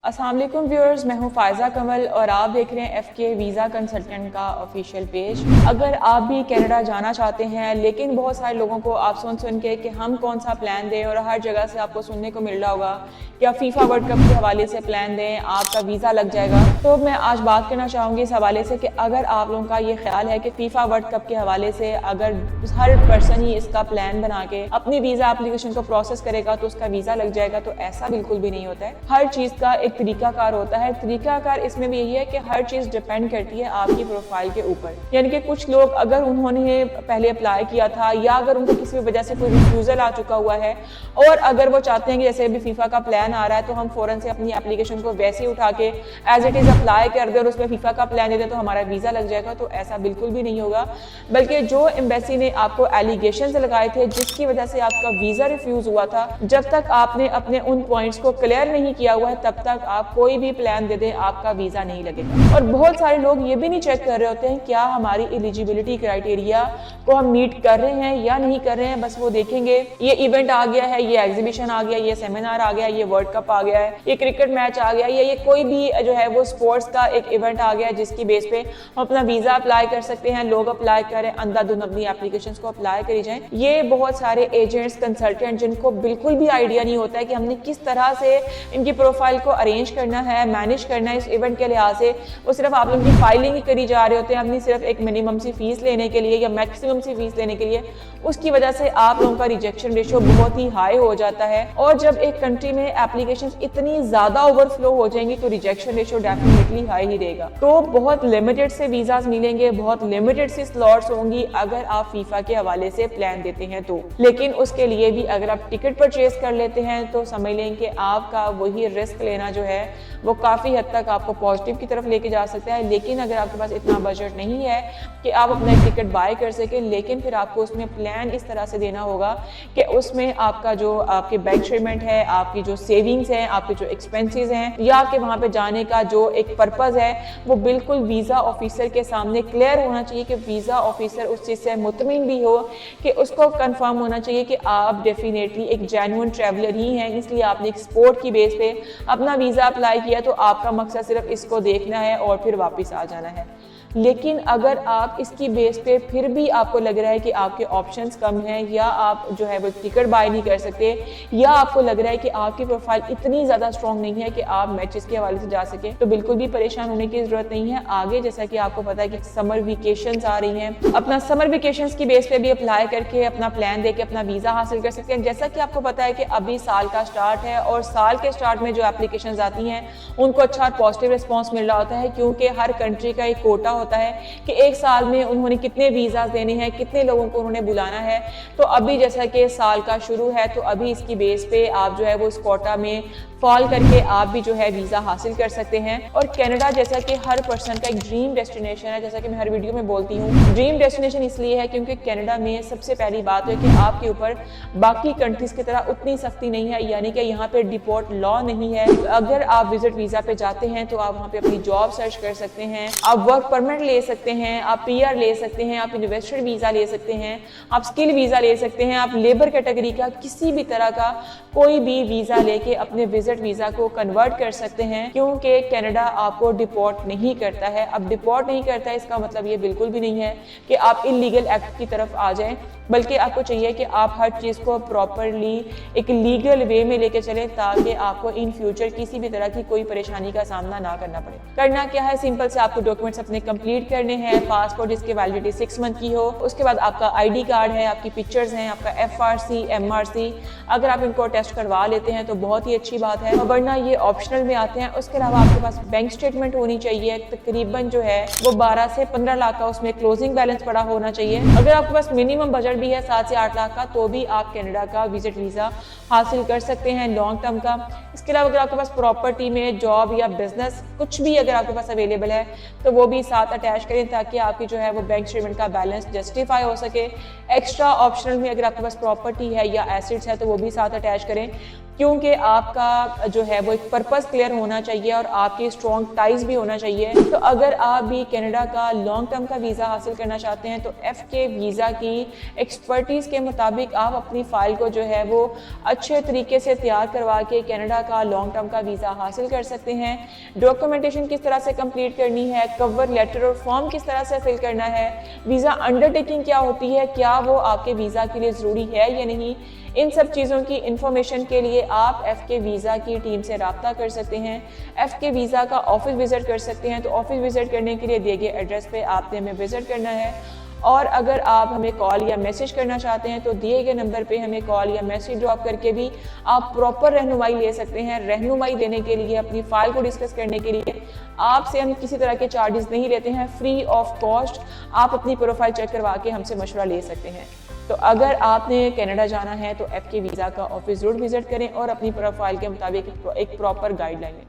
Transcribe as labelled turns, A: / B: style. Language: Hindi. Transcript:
A: अस्सलाम वालेकुम व्यूअर्स, मैं हूं फ़ायज़ा कमल और आप देख रहे हैं FK वीज़ा कंसल्टेंट का ऑफिशियल पेज। अगर आप भी कनाडा जाना चाहते हैं लेकिन बहुत सारे लोगों को आप सुन के कि हम कौन सा प्लान दें, और हर जगह से आपको सुनने को मिल रहा होगा कि आप फीफा वर्ल्ड कप के हवाले से प्लान दें, आपका वीज़ा लग जाएगा। तो मैं आज बात करना चाहूँगी इस हवाले से कि अगर आप लोगों का ये ख्याल है कि फीफा वर्ल्ड कप के हवाले से अगर हर पर्सन ही इसका प्लान बना के अपनी वीज़ा एप्लीकेशन को प्रोसेस करेगा तो उसका वीज़ा लग जाएगा, तो ऐसा बिल्कुल भी नहीं होता है। हर चीज़ का एक तरीकाकार होता है। तरीकाकार इसमें भी यही है कि हर चीज़ डिपेंड करती है आपकी प्रोफाइल के ऊपर। यानी कि कुछ लोग अगर उन्होंने पहले अप्लाई किया था या अगर उनको किसी भी वजह से कोई रिफ्यूज़ल आ चुका हुआ है और अगर वो चाहते हैं कि जैसे अभी फीफा का प्लान आ रहा है तो हम फ़ौरन से अपनी एप्लीकेशन को वैसे ही उठा के एज इट इज़ अप्लाई कर दें और उसमें फीफा का प्लान दे दें तो हमारा वीज़ा लग जाएगा, तो ऐसा बिल्कुल भी नहीं होगा। बल्कि जो एम्बेसी ने आपको एलिगेशन लगाए थे जिसकी वजह से आपका वीज़ा रिफ्यूज़ हुआ था, जब तक आपने अपने उन पॉइंट्स को क्लियर नहीं किया हुआ है तब तक आप कोई भी प्लान दे दें आपका वीज़ा नहीं लगेगा। और बहुत सारे लोग ये भी नहीं चेक कर रहे होते हैं क्या हमारी एलिजिबिलिटी क्राइटेरिया को हम मीट कर रहे हैं या नहीं कर रहे हैं। बस वो देखेंगे ये इवेंट आ गया है, ये एग्जीबिशन आ गया, ये सेमिनार आ गया, ये वर्ल्ड कप आ गया है, ये क्रिकेट मैच आ गया, या ये कोई भी जो है वो स्पोर्ट्स का एक इवेंट आ गया जिसकी बेस पे हम अपना वीज़ा अप्लाई कर सकते हैं। लोग अप्लाई करें, अंधाधुंध अपनी एप्लीकेशन को अप्लाई करी जाएं। ये बहुत सारे एजेंट्स, कंसल्टेंट जिनको बिल्कुल भी आइडिया नहीं होता है कि हमने किस तरह से इनकी प्रोफाइल को अरेंज करना है, मैनेज करना है इस इवेंट के लिहाज से, वो सिर्फ आप लोगों की फाइलिंग ही करी जा रहे होते हैं अपनी सिर्फ एक मिनिमम सी फीस लेने के लिए या मैक्सिमम सी फीस लेने के लिए। उसकी वजह से आप लोगों का रिजेक्शन रेशियो बहुत ही हाई हो जाता है। और जब एक कंट्री में एप्लीकेशन इतनी ज्यादा ओवरफ्लो हो जाएंगी तो रिजेक्शन रेशियो डेफिनेटली हाई ही रहेगा। तो बहुत लिमिटेड से वीजाज मिलेंगे, बहुत लिमिटेड सी स्लॉट्स होंगी अगर आप फीफा के हवाले से प्लान देते हैं तो। लेकिन उसके लिए भी अगर आप टिकट परचेज कर लेते हैं तो समझ लें कि आपका वही रिस्क लेना जो है वो काफ़ी हद तक आपको पॉजिटिव की तरफ लेके जा सकता है। लेकिन अगर आपके पास इतना बजट नहीं है कि आप अपना एक टिकट बाय कर सकें, लेकिन फिर आपको उसमें प्लान इस तरह से देना होगा कि उसमें आपका जो आपके बैंक स्टेटमेंट है, आपकी जो सेविंग्स हैं, आपके जो एक्सपेंसेस हैं, या आपके वहाँ पे जाने का जो एक पर्पज़ है वो बिल्कुल वीज़ा ऑफिसर के सामने क्लियर होना चाहिए कि वीज़ा ऑफिसर उस चीज़ से मुतमिन भी हो कि उसको कंफर्म होना चाहिए कि आप डेफिनेटली एक जेन्युइन ट्रैवलर ही हैं, इसलिए आपने एक स्पोर्ट की बेस पे अपना वीज़ा अप्लाई किया तो आपका मकसद सिर्फ इसको देखना है और फिर वापस आ जाना है। लेकिन अगर आप इसकी बेस पे फिर भी आपको लग रहा है कि आपके ऑप्शंस कम हैं, या आप जो है वो टिकट बाय नहीं कर सकते, या आपको लग रहा है कि आपकी प्रोफाइल इतनी ज़्यादा स्ट्रॉन्ग नहीं है कि आप मैचेस के हवाले से जा सके, तो बिल्कुल भी परेशान होने की ज़रूरत नहीं है। आगे जैसा कि आपको पता है कि समर वेकेशंस आ रही हैं, अपना समर वेकेशंस की बेस पे भी अप्लाई करके अपना प्लान दे के अपना वीज़ा हासिल कर सकते हैं। जैसा कि आपको पता है कि अभी साल का स्टार्ट है और साल के स्टार्ट में जो एप्लीकेशन आती हैं उनको अच्छा और पॉजिटिव रिस्पॉन्स मिल रहा होता है, क्योंकि हर कंट्री का एक कोटा होता है कि एक साल में उन्होंने कितने वीज़ाज देने हैं, कितने लोगों को उन्होंने बुलाना है। तो अभी जैसा कि साल का शुरू है तो अभी इसकी बेस पे आप जो है वो इस कोटा में फॉल करके आप भी जो है वीज़ा हासिल कर सकते हैं। और कनाडा जैसा कि हर पर्सन का एक ड्रीम डेस्टिनेशन है, जैसा कि मैं हर वीडियो में बोलती हूँ, ड्रीम डेस्टिनेशन इसलिए है क्योंकि कनाडा में सबसे पहली बात है कि आपके ऊपर बाकी कंट्रीज़ की तरह उतनी सख्ती नहीं है, यानी कि यहाँ पे डिपोर्ट लॉ नहीं है। अगर आप विजिट वीज़ा पे जाते हैं तो आप वहाँ पे अपनी जॉब सर्च कर सकते हैं, आप वर्क परमिट ले सकते हैं, आप PR ले सकते हैं, आप इन्वेस्टर वीज़ा ले सकते हैं, आप स्किल वीज़ा ले सकते हैं, आप लेबर कैटेगरी का किसी भी तरह का कोई भी वीज़ा लेके अपने विजिट वीज़ा को कन्वर्ट कर सकते हैं, क्योंकि कनाडा आपको डिपोर्ट नहीं करता है। अब डिपोर्ट नहीं करता है इसका मतलब ये बिल्कुल भी नहीं है कि आप इलीगल एक्ट की तरफ आ जाएं, बल्कि आपको चाहिए कि आप हर चीज़ को प्रॉपरली एक लीगल वे में लेके चलें ताकि आपको इन फ्यूचर किसी भी तरह की कोई परेशानी का सामना ना करना पड़े। करना क्या है, सिंपल से आपको डॉक्यूमेंट्स अपने कंप्लीट करने हैं। पासपोर्ट जिसकी वैलिडिटी 6 मंथ की हो, उसके बाद आपका ID कार्ड है, आपकी पिक्चर्स हैं, आपका FRC MRC, अगर आप इनको टेस्ट करवा लेते हैं तो बहुत ही अच्छी बात है, वरना ये ऑप्शनल में आते हैं। उसके अलावा आपके पास बैंक स्टेटमेंट होनी चाहिए, तकरीबन जो है वो 12 से 15 लाख का उसमें क्लोजिंग बैलेंस पड़ा होना चाहिए। अगर आपके पास मिनिमम बजट भी है 7 से 8 लाख का तो भी आप कनाडा का विजिट वीज़ा हासिल कर सकते हैं लॉन्ग टर्म का। इसके अलावा अगर आपके पास प्रॉपर्टी में जॉब या बिजनेस कुछ भी अगर आपके पास अवेलेबल है तो वो भी साथ अटैच करें ताकि आपकी जो है वो बैंक स्टेटमेंट का बैलेंस जस्टिफाई हो सके। एक्स्ट्रा ऑप्शनल में अगर आपके पास प्रॉपर्टी है या एसेट्स है तो वो भी साथ अटैच करें। क्योंकि आपका जो है वो एक पर्पस क्लियर होना चाहिए और आपकी स्ट्रॉन्ग टाइज भी होना चाहिए। तो अगर आप भी कनाडा का लॉन्ग टर्म का वीज़ा हासिल करना चाहते हैं तो FK वीज़ा की एक्सपर्टीज़ के मुताबिक आप अपनी फ़ाइल को जो है वो अच्छे तरीके से तैयार करवा के कनाडा का लॉन्ग टर्म का वीज़ा हासिल कर सकते हैं। डॉक्यूमेंटेशन किस तरह से कंप्लीट करनी है, कवर लेटर और फॉर्म किस तरह से फिल करना है, वीज़ा अंडरटेकिंग क्या होती है, क्या वो आपके वीज़ा के लिए ज़रूरी है या नहीं, इन सब चीज़ों की इंफॉर्मेशन के लिए आप FK वीज़ा की टीम से रब्ता कर सकते हैं। FK वीज़ा का ऑफिस विज़िट कर सकते हैं। तो ऑफिस विज़िट करने के लिए दिए गए एड्रेस पे आपने हमें विज़िट करना है। और अगर आप हमें कॉल या मैसेज करना चाहते हैं तो दिए गए नंबर पे हमें कॉल या मैसेज ड्रॉप करके भी आप प्रॉपर रहनुमाई ले सकते हैं। रहनुमाई देने के लिए, अपनी फ़ाइल को डिस्कस करने के लिए आपसे हम किसी तरह के चार्जेस नहीं लेते हैं, फ्री ऑफ कॉस्ट आप अपनी प्रोफाइल चेक करवा के हमसे मशवरा ले सकते हैं। तो अगर आपने कनाडा जाना है तो FK वीज़ा का ऑफिस ज़रूर विज़िट करें और अपनी प्रोफाइल के मुताबिक एक प्रॉपर गाइडलाइन लें।